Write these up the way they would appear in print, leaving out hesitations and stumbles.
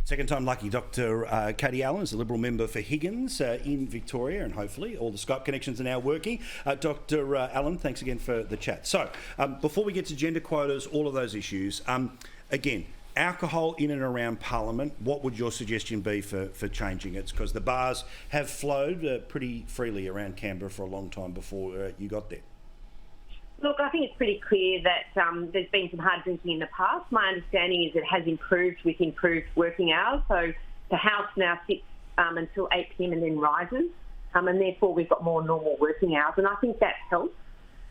Second time lucky, Dr. Katie Allen is the Liberal member for Higgins in Victoria, and hopefully all the Skype connections are now working. Dr. Allen, thanks again for the chat. So, before we get to gender quotas, all of those issues, again, alcohol in and around Parliament, what would your suggestion be for changing it? Because the bars have flowed pretty freely around Canberra for a long time before you got there. Look, I think it's pretty clear that there's been some hard drinking in the past. My understanding is it has improved with improved working hours. So the House now sits until 8 p.m. and then rises, and therefore we've got more normal working hours. And I think that helps.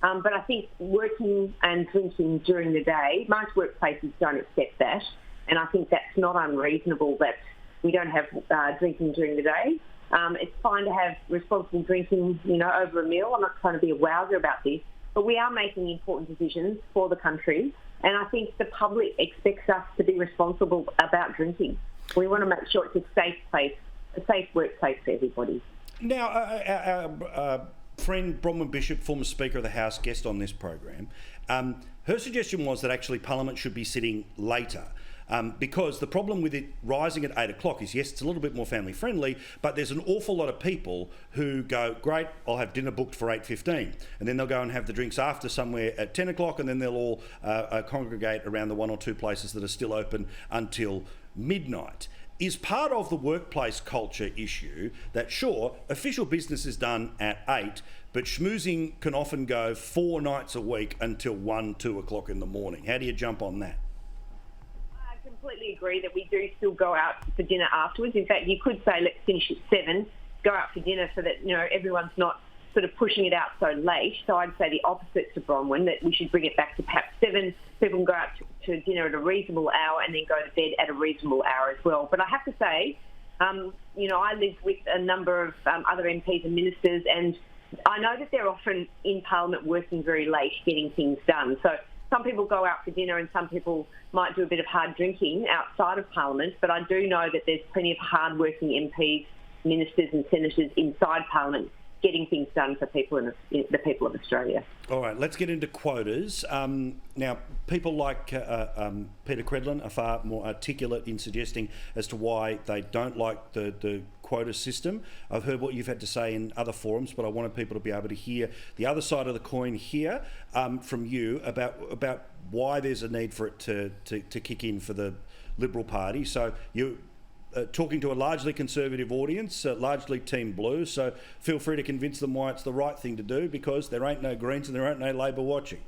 But I think working and drinking during the day, most workplaces don't accept that. And I think that's not unreasonable that we don't have drinking during the day. It's fine to have responsible drinking, over a meal. I'm not trying to be a wowser about this. But we are making important decisions for the country, and I think the public expects us to be responsible about drinking. We want to make sure it's a safe place, a safe workplace for everybody. Now, our friend Bronwyn Bishop, former Speaker of the House, guest on this program, her suggestion was that actually Parliament should be sitting later. Because the problem with it rising at 8 o'clock is, yes, it's a little bit more family friendly, but there's an awful lot of people who go, great, I'll have dinner booked for 8:15, and then they'll go and have the drinks after somewhere at 10 o'clock, and then they'll all congregate around the one or two places that are still open until midnight. Is part of the workplace culture issue that, sure, official business is done at 8, but schmoozing can often go 4 nights a week until 1, 2 o'clock in the morning. How do you jump on that? I completely agree that we do still go out for dinner afterwards. In fact, you could say let's finish at 7, go out for dinner so that everyone's not sort of pushing it out so late. So I'd say the opposite to Bronwyn, that we should bring it back to perhaps 7. People can go out to dinner at a reasonable hour and then go to bed at a reasonable hour as well. But I have to say, I live with a number of other MPs and ministers, and I know that they're often in Parliament working very late, getting things done. So some people go out for dinner and some people might do a bit of hard drinking outside of Parliament, but I do know that there's plenty of hard-working MPs, ministers and senators inside Parliament getting things done for the people of Australia. All right, let's get into quotas. Now, people like Peter Credlin are far more articulate in suggesting as to why they don't like the quota system. I've heard what you've had to say in other forums, but I wanted people to be able to hear the other side of the coin here from you about why there's a need for it to kick in for the Liberal Party. So you talking to a largely conservative audience, largely Team Blue, so feel free to convince them why it's the right thing to do, because there ain't no Greens and there ain't no Labor watching.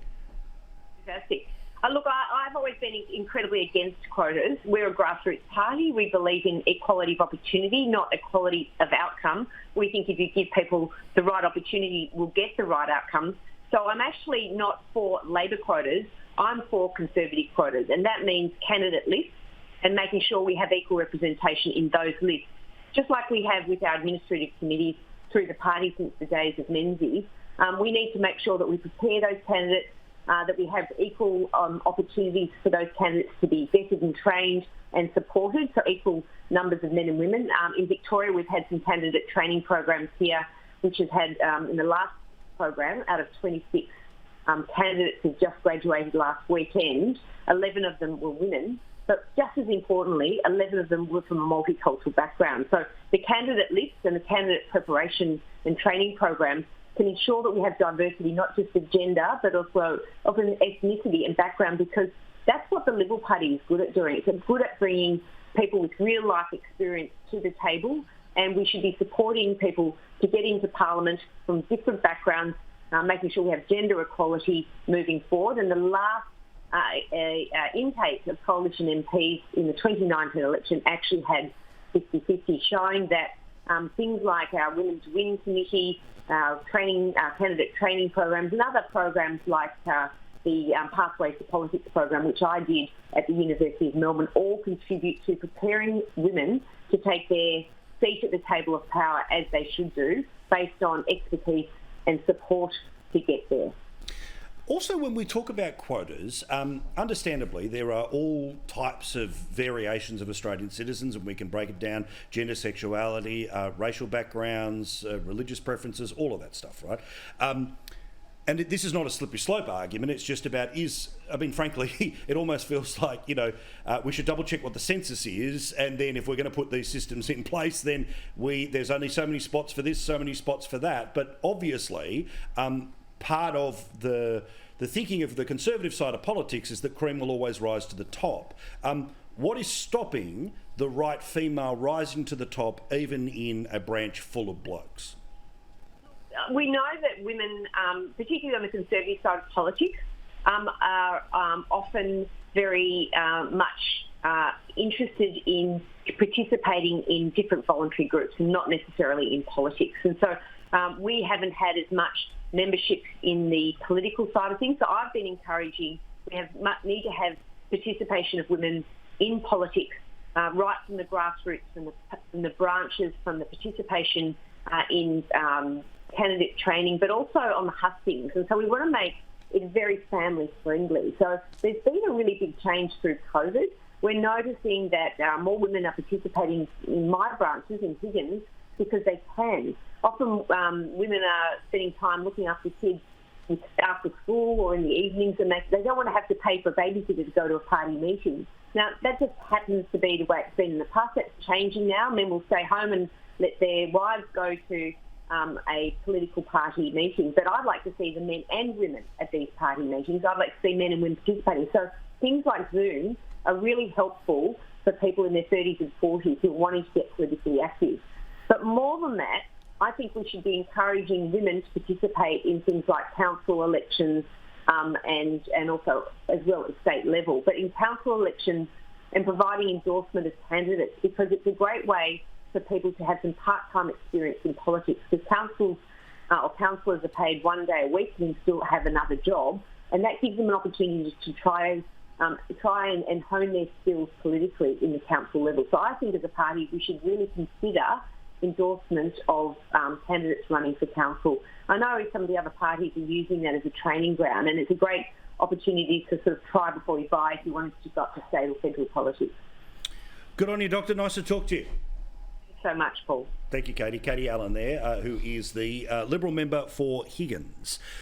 Fantastic. Look, I've always been incredibly against quotas. We're a grassroots party. We believe in equality of opportunity, not equality of outcome. We think if you give people the right opportunity, we'll get the right outcomes. So I'm actually not for Labor quotas. I'm for Conservative quotas, and that means candidate lists and making sure we have equal representation in those lists, just like we have with our administrative committees through the party since the days of Menzies. We need to make sure that we prepare those candidates, that we have equal opportunities for those candidates to be vetted and trained and supported, so equal numbers of men and women. In Victoria, we've had some candidate training programs here, which has had, in the last program, out of 26 candidates who just graduated last weekend, 11 of them were women. But just as importantly, 11 of them were from a multicultural background. So the candidate list and the candidate preparation and training programs can ensure that we have diversity, not just of gender, but also of an ethnicity and background, because that's what the Liberal Party is good at doing. It's good at bringing people with real-life experience to the table, and we should be supporting people to get into Parliament from different backgrounds, making sure we have gender equality moving forward. And the last intake of coalition MPs in the 2019 election actually had 50-50, showing that things like our Women's Win Committee, our candidate training programs, and other programs like the Pathways to Politics program, which I did at the University of Melbourne, all contribute to preparing women to take their seat at the table of power as they should do, based on expertise and support to get there. Also, when we talk about quotas, understandably, there are all types of variations of Australian citizens, and we can break it down: gender, sexuality, racial backgrounds, religious preferences, all of that stuff, right? And this is not a slippery slope argument. It's just about frankly, it almost feels like, we should double check what the census is. And then if we're going to put these systems in place, then there's only so many spots for this, so many spots for that. But obviously, part of the thinking of the conservative side of politics is that cream will always rise to the top. What is stopping the right female rising to the top, even in a branch full of blokes? We know that women, particularly on the conservative side of politics, are often very much interested in participating in different voluntary groups and not necessarily in politics. And so we haven't had as much membership in the political side of things. So I've been encouraging, need to have participation of women in politics right from the grassroots, from the branches, from the participation in candidate training, but also on the hustings. And so we want to make it very family friendly. So there's been a really big change through COVID. We're noticing that more women are participating in my branches in Higgins because they can. Often women are spending time looking after kids after school or in the evenings, and they don't want to have to pay for a babysitter to go to a party meeting. Now, that just happens to be the way it's been in the past. That's changing now. Men will stay home and let their wives go to a political party meeting. But I'd like to see the men and women at these party meetings. I'd like to see men and women participating. So things like Zoom are really helpful for people in their 30s and 40s who are wanting to get politically active. But more than that, I think we should be encouraging women to participate in things like council elections and also as well at state level. But in council elections and providing endorsement as candidates, because it's a great way for people to have some part-time experience in politics, because councils or councillors are paid one day a week and still have another job, and that gives them an opportunity to try and hone their skills politically in the council level. So I think as a party we should really consider endorsement of candidates running for council. I know some of the other parties are using that as a training ground, and it's a great opportunity to sort of try before you buy if you wanted to go up to state or federal politics. Good on you, Doctor. Nice to talk to you. Thanks so much, Paul. Thank you, Katie. Katie Allen there, who is the Liberal member for Higgins.